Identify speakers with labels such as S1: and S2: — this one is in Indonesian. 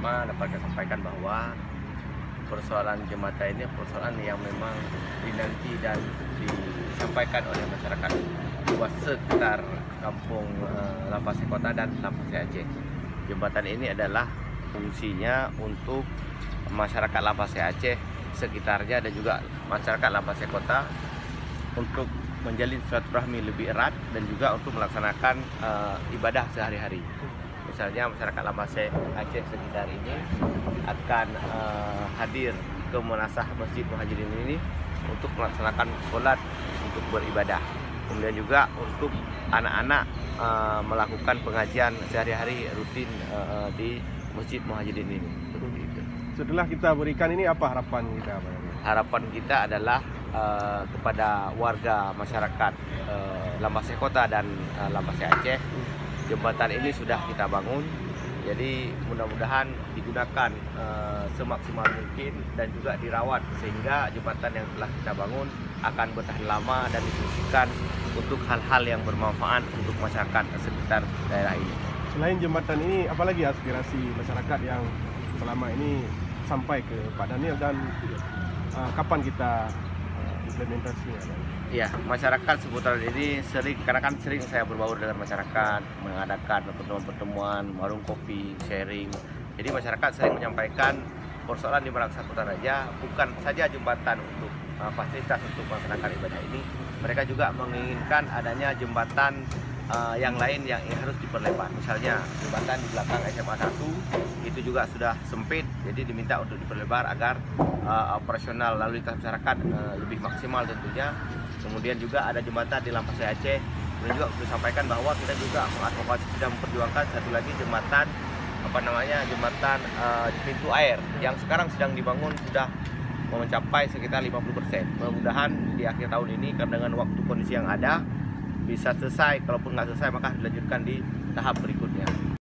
S1: pertama dapat saya sampaikan bahwa persoalan jembatan ini persoalan yang memang dinanti dan disampaikan oleh masyarakat luas sekitar kampung Lampasai Kota dan Lampasai Aceh. Jembatan ini adalah fungsinya untuk masyarakat Lampasai Aceh sekitarnya dan juga masyarakat Lampasai Kota untuk menjalin silaturahmi lebih erat dan juga untuk melaksanakan ibadah sehari-hari. Misalnya masyarakat Lampasai Aceh sekitar ini akan hadir ke Munasah Masjid Muhajirin ini untuk melaksanakan sholat untuk beribadah. Kemudian juga untuk anak-anak melakukan pengajian sehari-hari rutin di Masjid Muhajirin ini.
S2: Setelah kita berikan ini, apa harapan kita?
S1: Harapan kita adalah kepada warga masyarakat Lampasai Kota dan Lampasai Aceh, jembatan ini sudah kita bangun, jadi mudah-mudahan digunakan semaksimal mungkin dan juga dirawat sehingga jembatan yang telah kita bangun akan bertahan lama dan difungsikan untuk hal-hal yang bermanfaat untuk masyarakat sekitar daerah ini.
S2: Selain jembatan ini, apalagi aspirasi masyarakat yang selama ini sampai ke Pak Daniel dan kapan kita implementasinya?
S1: Ya, masyarakat seputaran ini karena kan sering saya berbaur dengan masyarakat, mengadakan pertemuan-pertemuan, warung kopi, sharing. Jadi masyarakat sering menyampaikan persoalan di Merak Sakuta Raja bukan saja jembatan untuk fasilitas untuk melaksanakan ibadah ini, mereka juga menginginkan adanya jembatan yang lain yang harus diperlebar. Misalnya jembatan di belakang SMA 1 itu juga sudah sempit, jadi diminta untuk diperlebar agar operasional lalu lintas masyarakat lebih maksimal tentunya. Kemudian juga ada jembatan di Lampasai Aceh. Kemudian juga disampaikan bahwa kita juga mengadvokasi dan memperjuangkan satu lagi jembatan jembatan pintu air yang sekarang sedang dibangun sudah mencapai sekitar 50%. Mudah-mudahan di akhir tahun ini karena dengan waktu kondisi yang ada bisa selesai. Kalaupun nggak selesai maka dilanjutkan di tahap berikutnya.